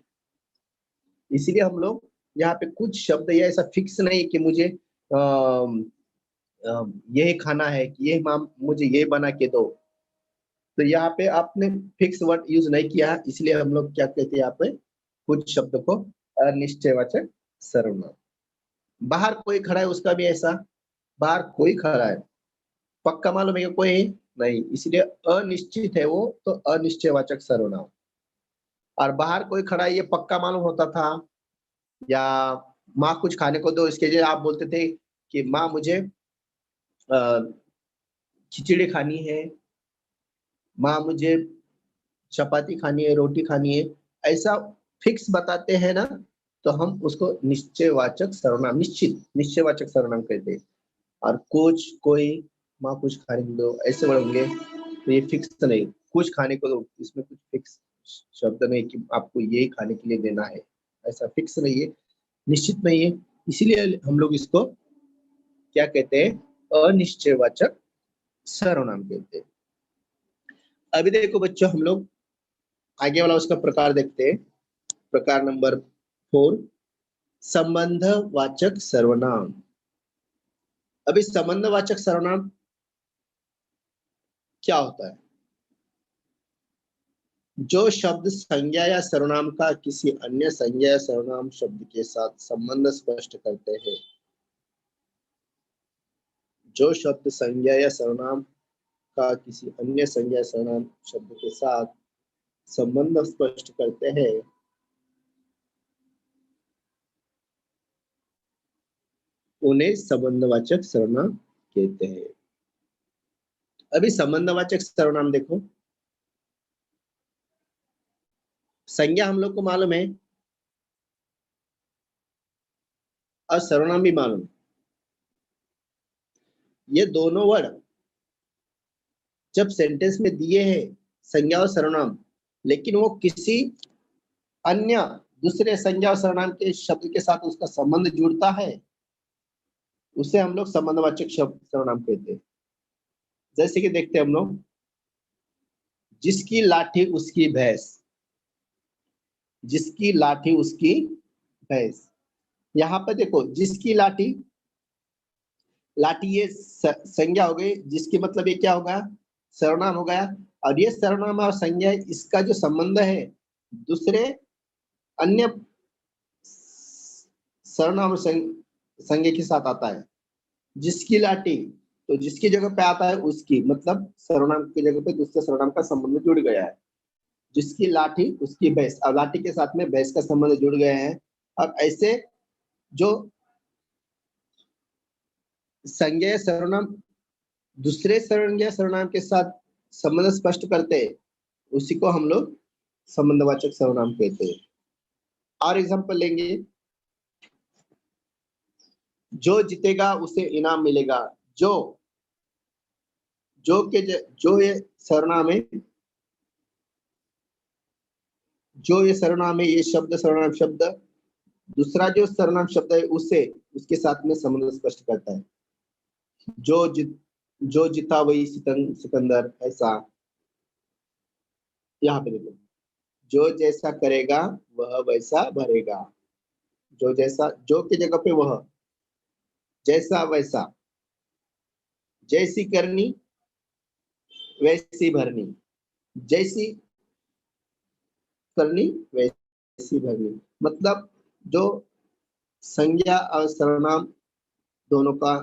इसीलिए हम लोग यहाँ पे कुछ शब्द या ऐसा फिक्स नहीं कि मुझे यही खाना है, कि ये माँ मुझे ये बना के दो, तो यहाँ पे आपने फिक्स वर्ड यूज नहीं किया, इसलिए हम लोग क्या कहते हैं यहाँ पे कुछ शब्द को अनिश्चयवाचक सर्वनाम। बाहर कोई खड़ा है, उसका भी ऐसा, बाहर कोई खड़ा है, पक्का मालूम है कि कोई है? नहीं, इसलिए अनिश्चित है वो, तो अनिश्चयवाचक सर्वनाम। और बाहर कोई खड़ा है, ये पक्का मालूम होता था, या माँ कुछ खाने को दो, इसके लिए आप बोलते थे कि माँ मुझे अ, खिचड़ी खानी है, माँ मुझे चपाती खानी है, रोटी खानी है, ऐसा फिक्स बताते हैं ना, तो हम उसको निश्चयवाचक सर्वनाम, निश्चयवाचक सर्वनाम कहते हैं। और कुछ कोई माँ कुछ खाने को दो, ऐसे वर्ड होंगे तो ये फिक्स नहीं, कुछ खाने को दो, इसमें कुछ फिक्स शब्द नहीं कि आपको ये खाने के लिए देना है, ऐसा फिक्स नहीं है, निश्चित नहीं है, इसीलिए हम लोग इसको क्या कहते हैं, अनिश्चयवाचक सर्वनाम कहते हैं। अभी देखो बच्चों, हम लोग आगे वाला उसका प्रकार देखते हैं। प्रकार नंबर 4, संबंधवाचक सर्वनाम। अभी संबंधवाचक सर्वनाम क्या होता है? जो शब्द संज्ञा या सर्वनाम का किसी अन्य संज्ञा या सर्वनाम शब्द के साथ संबंध स्पष्ट करते हैं। जो शब्द संज्ञा या सर्वनाम का किसी अन्य संज्ञा सर्वनाम शब्द के साथ संबंध स्पष्ट करते हैं उन्हें संबंधवाचक सर्वनाम कहते हैं। अभी संबंधवाचक सर्वनाम देखो, संज्ञा हम लोग को मालूम है और सर्वनाम भी मालूम है। ये दोनों वर्ड जब सेंटेंस में दिए हैं, संज्ञा और सर्वनाम, लेकिन वो किसी अन्य दूसरे संज्ञा और सर्वनाम के शब्द के साथ उसका संबंध जुड़ता है, उसे हम लोग संबंधवाचक शब्द सर्वनाम कहते हैं। जैसे कि देखते हैं हम लोग, जिसकी लाठी उसकी भैंस, जिसकी लाठी उसकी भैंस। यहाँ पर देखो, जिसकी लाठी, लाठी ये संज्ञा हो गई, जिसकी मतलब ये क्या होगा, सर्वनाम हो गया। और ये सर्वनाम और संज्ञा, इसका जो संबंध है दूसरे अन्य सर्वनाम और संज्ञा के साथ आता है। जिसकी लाठी, तो जिसकी जगह पे आता है उसकी, मतलब सर्वनाम की जगह पे दूसरे सर्वनाम का संबंध जुड़ गया है। जिसकी लाठी उसकी भैंस, और लाठी के साथ में भैंस का संबंध जुड़ गए हैं। और ऐसे जो संज्ञा सर्वनाम दूसरे संज्ञा सर्वनाम के साथ संबंध स्पष्ट करते हैं, उसी को हम लोग संबंधवाचक सर्वनाम कहते हैं। और एग्जांपल लेंगे, जो जीतेगा उसे इनाम मिलेगा। जो जो ये सर्वनाम है, जो ये सर्वनाम है, ये शब्द सर्वनाम शब्द दूसरा जो सर्वनाम शब्द है उससे, उसके साथ में संबंध स्पष्ट करता है। जो जीता वही सिकंदर, ऐसा। यहाँ पे देखो, जो जैसा करेगा वह वैसा भरेगा। जो जैसा, जो की जगह पे वह, जैसा वैसा, जैसी करनी वैसी भरनी, जैसी करनी वैसी भरनी। मतलब जो संज्ञा और सर्वनाम दोनों का,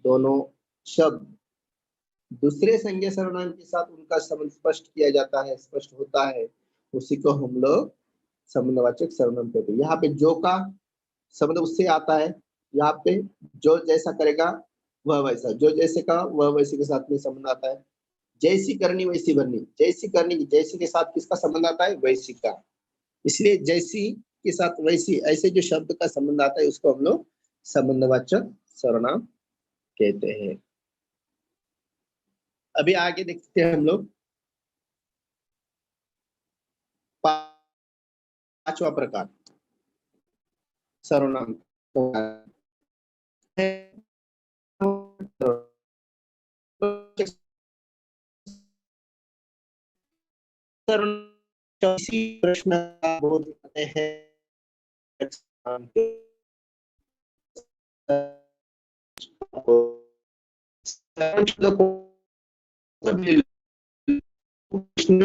दोनों शब्द दूसरे संज्ञा सर्वनाम के साथ उनका संबंध स्पष्ट किया जाता है, स्पष्ट होता है, उसी को हम लोग संबंधवाचक सर्वनाम कहते हैं। यहाँ पे जो का संबंध उससे आता है, यहाँ पे जो जैसा करेगा वह वैसा, जो जैसे का वह वैसे के साथ में संबंध आता है। जैसी करनी वैसी भरनी, जैसी करनी, जैसी के साथ किसका संबंध आता है, वैसी का। इसलिए जैसी के साथ वैसी, ऐसे जो शब्द का संबंध आता है उसको हम लोग संबंधवाचक सर्वनाम कहते हैं। अभी आगे देखते हैं हम लोग पांचवा प्रकार सर्वनाम। इसी प्रश्न का बोध करते हैं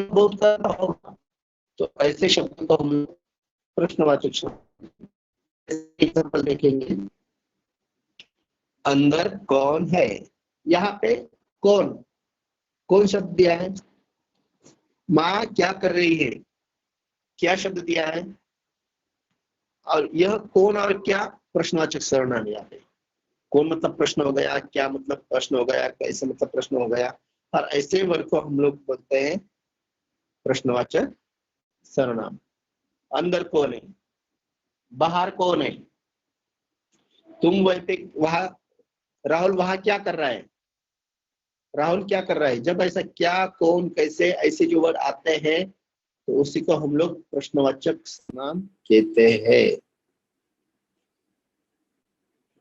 बोध करना होगा, तो ऐसे शब्द को हम प्रश्नवाचक शब्द। एग्जाम्पल देखेंगे, अंदर कौन है। यहाँ पे कौन, कौन शब्द दिया है, माँ क्या कर रही है, क्या शब्द दिया है, और यह कौन और क्या प्रश्नवाचक सर्वनाम। यहाँ पे कौन मतलब प्रश्न हो गया, क्या मतलब प्रश्न हो गया, कैसे मतलब प्रश्न हो गया, और ऐसे वर्ग को हम लोग बोलते हैं प्रश्नवाचक सर्वनाम। अंदर कौन है, बाहर कौन है, तुम वहां, राहुल वहां क्या कर रहा है, राहुल क्या कर रहा है। जब ऐसा क्या, कौन, कैसे, ऐसे जो वर्ड आते हैं तो उसी को हम लोग प्रश्नवाचक नाम कहते हैं।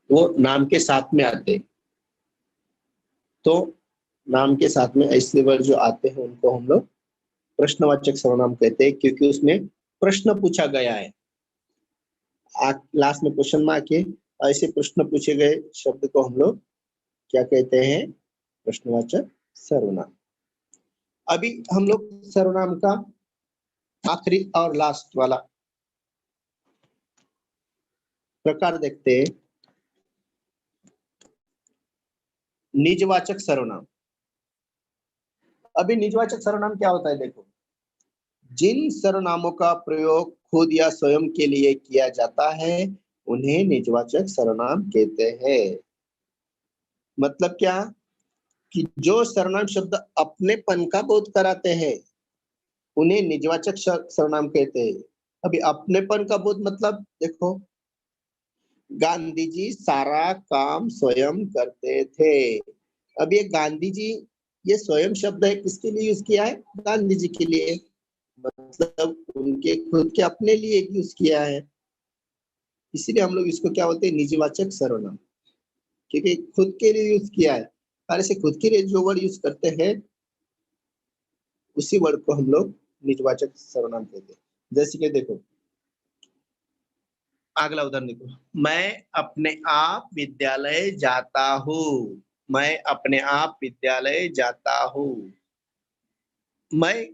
वो नाम के साथ में आते, तो नाम के साथ में ऐसे वर्ड जो आते हैं उनको हम लोग प्रश्नवाचक सर्वनाम कहते हैं, क्योंकि उसमें प्रश्न पूछा गया है। लास्ट में क्वेश्चन मार्क है, ऐसे प्रश्न पूछे गए शब्द को हम लोग क्या कहते हैं, प्रश्नवाचक सर्वनाम। अभी हम लोग सर्वनाम का आखिरी और लास्ट वाला प्रकार देखते हैं, निजवाचक सर्वनाम। अभी निजवाचक सर्वनाम क्या होता है देखो, जिन सर्वनामों का प्रयोग खुद या स्वयं के लिए किया जाता है उन्हें निजवाचक सर्वनाम कहते हैं। मतलब क्या कि जो सर्वनाम शब्द अपनेपन का बोध कराते हैं उन्हें निजवाचक सर्वनाम कहते हैं। अभी अपनेपन का बोध मतलब देखो, गांधी जी सारा काम स्वयं करते थे। अब ये गांधी जी, ये स्वयं शब्द है, किसके लिए यूज किया है? गांधी जी के लिए, मतलब उनके खुद के अपने लिए यूज किया है। इसीलिए हम लोग इसको क्या बोलते हैं? निजवाचक सर्वनाम, क्योंकि खुद के लिए यूज किया है। और ऐसे खुद के लिए जो वर्ड यूज करते हैं उसी वर्ड को हम लोग निजवाचक सर्वनाम कहते हैं। जैसे कि देखो, अगला उदाहरण देखो, मैं अपने आप विद्यालय जाता हूँ। मैं अपने आप विद्यालय जाता हूँ। मैं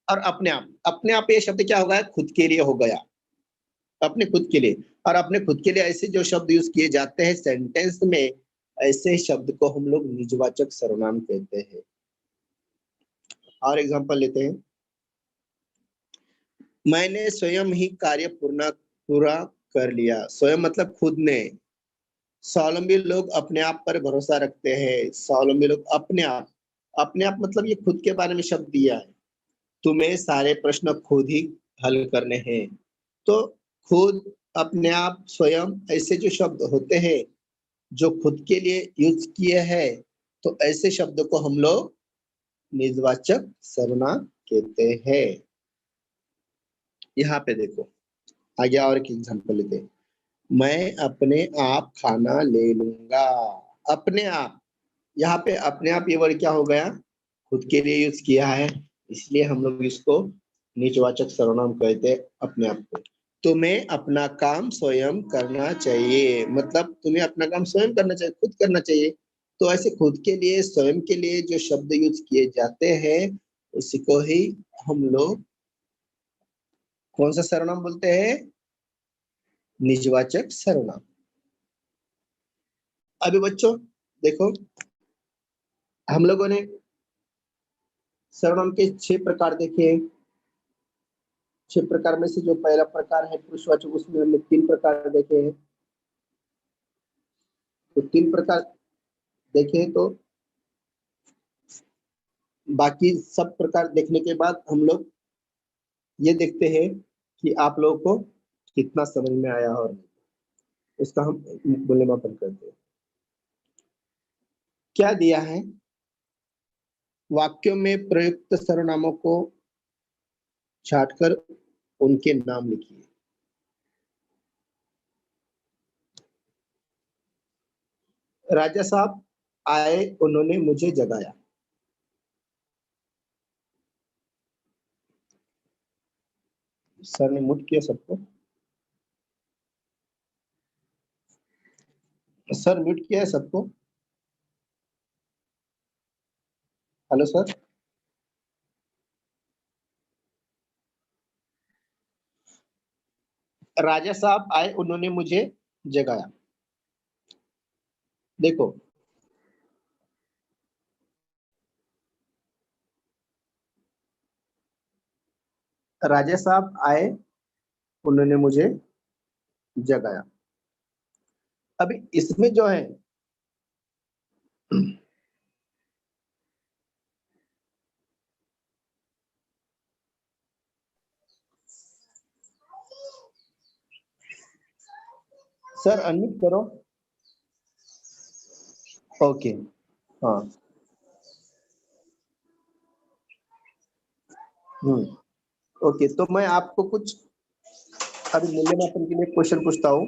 और अपने आप ये शब्द क्या हो गया? खुद के लिए हो गया, अपने खुद के लिए। और अपने खुद के लिए ऐसे जो शब्द यूज किए जाते हैं सेंटेंस में, ऐसे शब्द को हम लोग निजवाचक सर्वनाम कहते हैं। और एग्जांपल लेते हैं, मैंने स्वयं ही कार्य पूरा कर लिया। स्वयं मतलब खुद ने। स्वावलंबी लोग अपने आप पर भरोसा रखते हैं। स्वावलंबी लोग अपने आप मतलब ये खुद के बारे में शब्द दिया है। तुम्हें सारे प्रश्न खुद ही हल करने हैं। तो खुद, अपने आप, स्वयं, ऐसे जो शब्द होते हैं जो खुद के लिए यूज किए हैं, तो ऐसे शब्द को हम लोग निजवाचक सर्वनाम कहते हैं। यहाँ पे देखो, आगे और एक एग्जांपल लेते हैं, मैं अपने आप खाना ले लूंगा। अपने आप, यहाँ पे अपने आप ये वर्ड क्या हो गया? खुद के लिए यूज किया है, इसलिए हम लोग इसको निजवाचक सर्वनाम कहते हैं अपने आप को। तुम्हें अपना काम स्वयं करना चाहिए, मतलब तुम्हें अपना काम स्वयं करना चाहिए, खुद करना चाहिए। तो ऐसे खुद के लिए, स्वयं के लिए जो शब्द यूज किए जाते हैं उसी को ही हम लोग कौन सा सर्वनाम बोलते हैं? निजवाचक सर्वनाम। अभी बच्चों देखो, हम लोगों ने सर्वनाम के 6 प्रकार देखे हैं। 6 प्रकार में से जो पहला प्रकार है पुरुषवाचक, उसमें हमने 3 प्रकार देखे हैं। तो 3 प्रकार देखे हैं, तो बाकी सब प्रकार देखने के बाद हम लोग ये देखते हैं कि आप लोगों को कितना समझ में आया और उसका हम मूल्यमापन करते हैं। क्या दिया है? वाक्यों में प्रयुक्त सर्वनामों को छांटकर उनके नाम लिखिए। राजा साहब आए, उन्होंने मुझे जगाया। सर ने म्यूट किया सबको। सर म्यूट किया है सबको। Hello sir. राजा साहब आए, उन्होंने मुझे जगाया। देखो, राजा साहब आए, उन्होंने मुझे जगाया। अभी इसमें जो है सर अनम्यूट करो। ओके, हाँ। ओके, तो मैं आपको कुछ अभी मूल्यमापन के लिए क्वेश्चन पूछता हूँ।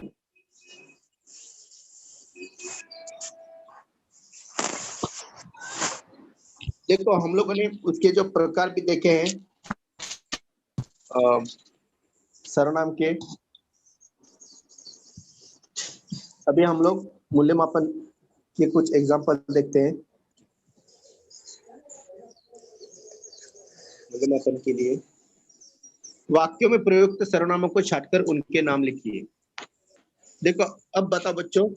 देखो, हम लोगों ने उसके जो प्रकार भी देखे हैं सर्वनाम के। अभी हम लोग मूल्यमापन के कुछ एग्जांपल देखते हैं। मूल्यमापन के लिए वाक्यों में प्रयुक्त सर्वनामों को छांटकर उनके नाम लिखिए। देखो, अब बताओ बच्चों,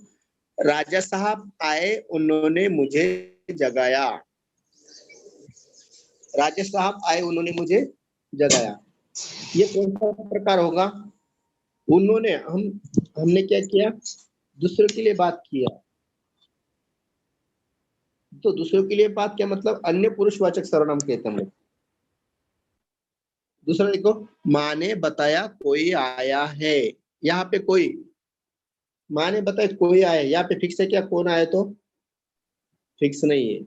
राजा साहब आए, उन्होंने मुझे जगाया। राजेश साहब आए, उन्होंने मुझे जगाया। ये कौन सा प्रकार होगा? उन्होंने, हमने क्या किया? दूसरों के लिए बात किया। तो दूसरों के लिए बात क्या मतलब? अन्य पुरुषवाचक सर्वनाम कहते हैं हम लोग। दूसरा देखो, माँ ने बताया कोई आया है। यहाँ पे कोई, माँ ने बताया कोई आया, यहाँ पे फिक्स है क्या? कौन आया? तो फिक्स नहीं है।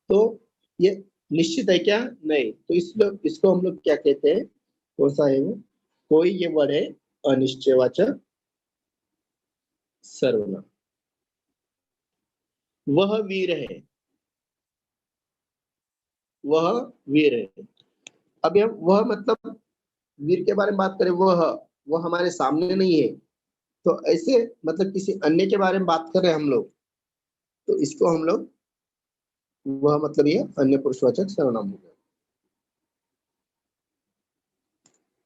तो ये निश्चित है क्या? नहीं। तो इसको हम लोग क्या कहते हैं? कौन सा है वो? कोई, ये वर्ड है अनिश्चयवाचक सर्वनाम। वह वीर है, वह वीर है। अभी हम वह मतलब वीर के बारे में बात करें, वह हमारे सामने नहीं है, तो ऐसे मतलब किसी अन्य के बारे में बात कर रहे हैं हम लोग, तो इसको हम लोग, वह मतलब ये अन्य पुरुषवाचक सर्वनाम हो गया।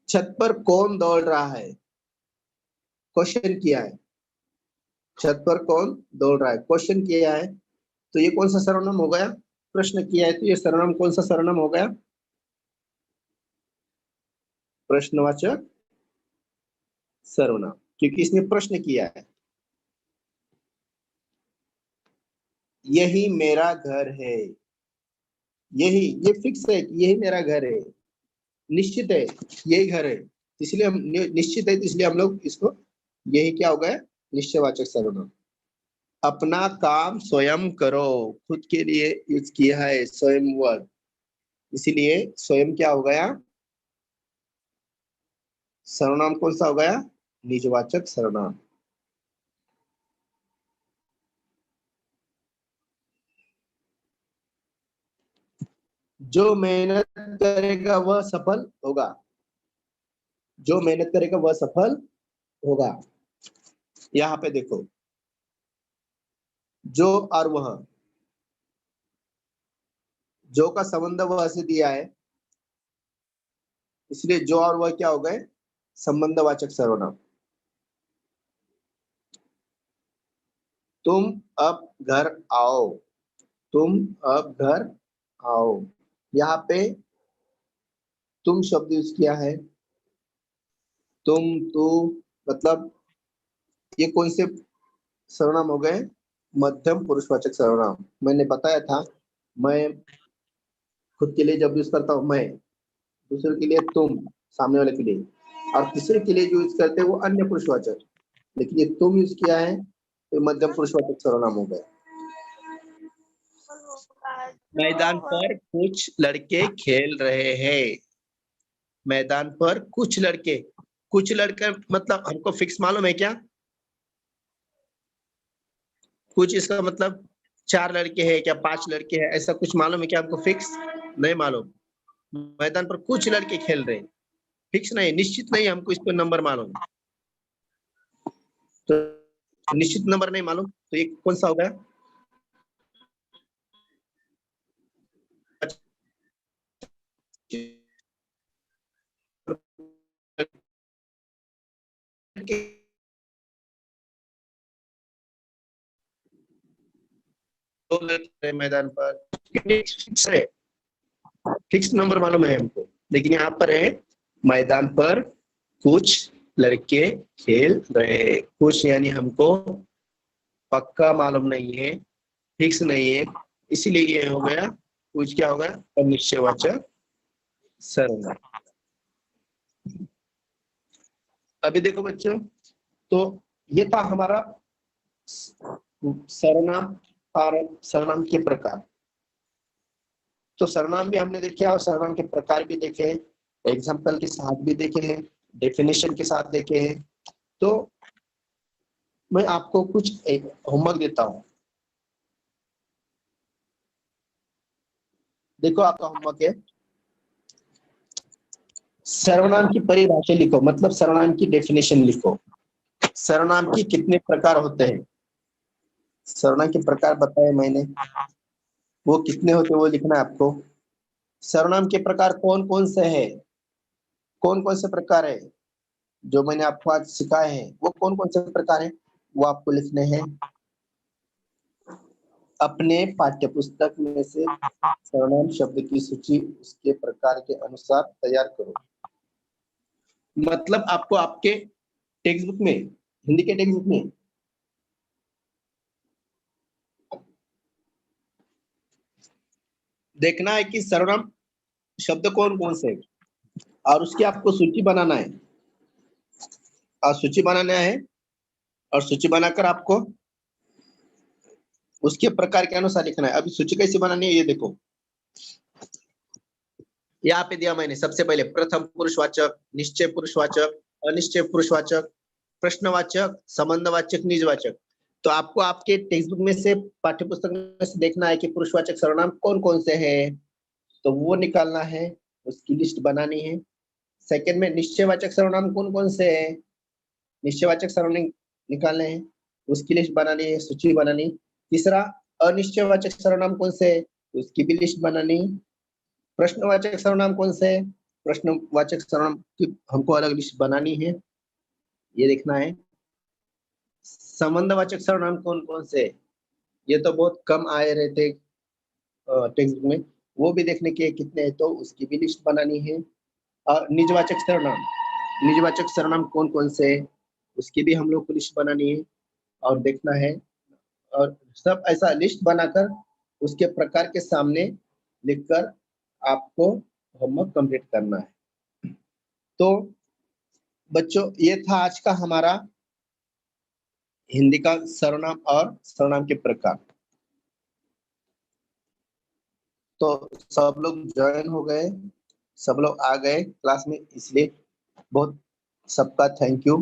छत पर कौन दौड़ रहा है? क्वेश्चन किया है। छत पर कौन दौड़ रहा है, क्वेश्चन किया है, तो ये कौन सा सर्वनाम हो गया? प्रश्न किया है, तो ये सर्वनाम कौन सा सर्वनाम हो गया? प्रश्नवाचक सर्वनाम, क्योंकि इसने प्रश्न किया है। यही मेरा घर है, यही, ये फिक्स है कि यही मेरा घर है, निश्चित है यही घर है, इसलिए हम निश्चित है, इसलिए हम लोग इसको, यही क्या हो गया? निश्चयवाचक सर्वनाम। अपना काम स्वयं करो, खुद के लिए यूज किया है स्वयं वर्ड, इसीलिए स्वयं क्या हो गया? सर्वनाम कौन सा हो गया? निजवाचक सर्वनाम। जो मेहनत करेगा वह सफल होगा, जो मेहनत करेगा वह सफल होगा। यहाँ पे देखो, जो और वह, जो का संबंध वह से दिया है, इसलिए जो और वह क्या हो गए? संबंधवाचक सर्वनाम। तुम अब घर आओ, तुम अब घर आओ, यहाँ पे तुम शब्द यूज किया है, तुम, तू, मतलब ये कौन से सर्वनाम हो गए? मध्यम पुरुषवाचक सर्वनाम। मैंने बताया था, मैं खुद के लिए जब यूज करता हूँ मैं, दूसरे के लिए तुम, सामने वाले के लिए, और तीसरे के लिए जो यूज करते हैं वो अन्य पुरुषवाचक, लेकिन ये तुम यूज किया है तो मध्यम पुरुषवाचक सर्वनाम हो गया। मैदान पर कुछ लड़के खेल रहे हैं, मैदान पर कुछ लड़के, कुछ लड़के मतलब हमको फिक्स मालूम है क्या? कुछ इसका मतलब 4 लड़के हैं क्या, 5 लड़के हैं, ऐसा कुछ मालूम है क्या हमको फिक्स? नहीं मालूम। मैदान पर कुछ लड़के खेल रहे हैं, फिक्स नहीं, निश्चित नहीं, हमको इस पर नंबर मालूम, तो निश्चित नंबर नहीं मालूम, तो ये कौन सा हो गया? मैदान पर फिक्स है, फिक्स नंबर मालूम है हमको, लेकिन यहाँ पर है मैदान पर कुछ लड़के खेल रहे हैं, कुछ यानी हमको पक्का मालूम नहीं है, फिक्स नहीं है, इसीलिए ये हो गया कुछ, क्या होगा? अनिश्चयवाचक सर्वनाम। अभी देखो बच्चों, तो ये था हमारा सर्वनाम और सर्वनाम के प्रकार। तो सर्वनाम भी हमने देखे और सर्वनाम के प्रकार भी देखे हैं, एग्जाम्पल के साथ भी देखे हैं, डेफिनेशन के साथ देखे हैं। तो मैं आपको कुछ एक होमवर्क देता हूं, देखो आपका होमवर्क है, सर्वनाम की परिभाषा लिखो, मतलब सर्वनाम की डेफिनेशन लिखो। सर्वनाम की कितने प्रकार होते हैं, सर्वनाम के प्रकार बताए मैंने, वो कितने होते हैं वो लिखना है आपको। सर्वनाम के प्रकार कौन कौन से हैं, कौन कौन से प्रकार है जो मैंने आपको आज सिखाए हैं, वो कौन कौन से प्रकार है वो आपको लिखने हैं। अपने पाठ्यपुस्तक में से सर्वनाम शब्द की सूची उसके प्रकार के अनुसार तैयार करो। मतलब आपको आपके टेक्स्ट बुक में, हिंदी के टेक्स्ट बुक में देखना है कि सर्वनाम शब्द कौन कौन से हैं और उसकी आपको सूची बनाना है। और सूची बनाना है और सूची बनाकर आपको उसके प्रकार के अनुसार लिखना है। अभी सूची कैसे बनानी है ये देखो, यहाँ पे दिया मैंने। सबसे पहले प्रथम पुरुषवाचक, निश्चय पुरुषवाचक, अनिश्चय पुरुषवाचक, प्रश्नवाचक, संबंधवाचक, निजवाचक। तो आपको आपके टेक्स्ट बुक में से, पाठ्य पुस्तक में से देखना है कि पुरुषवाचक सर्वनाम कौन कौन से हैं, तो वो निकालना है, उसकी लिस्ट बनानी है। सेकंड में निश्चयवाचक सर्वनाम कौन कौन से हैं, निश्चयवाचक सर्वनाम निकालने हैं, उसकी लिस्ट बनानी है, सूची बनानी। तीसरा, अनिश्चयवाचक सर्वनाम कौन से है, उसकी भी लिस्ट बनानी। प्रश्नवाचक सर्वनाम कौन से है, प्रश्नवाचक सर्वनाम की हमको अलग लिस्ट बनानी है, ये देखना है। संबंधवाचक सर्वनाम कौन कौन से, ये तो बहुत कम आए रहते टेक्स्ट बुक में, वो भी देखने के कितने हैं, तो उसकी भी लिस्ट बनानी है। और निजवाचक सर्वनाम, निजवाचक सर्वनाम कौन कौन से है, उसकी भी हम लोग को लिस्ट बनानी है और देखना है। और सब ऐसा लिस्ट बनाकर उसके प्रकार के सामने लिखकर आपको होमवर्क कंप्लीट करना है। तो बच्चों, ये था आज का हमारा हिंदी का सर्वनाम और सर्वनाम के प्रकार। तो सब लोग ज्वाइन हो गए, सब लोग आ गए क्लास में, इसलिए बहुत सबका थैंक यू।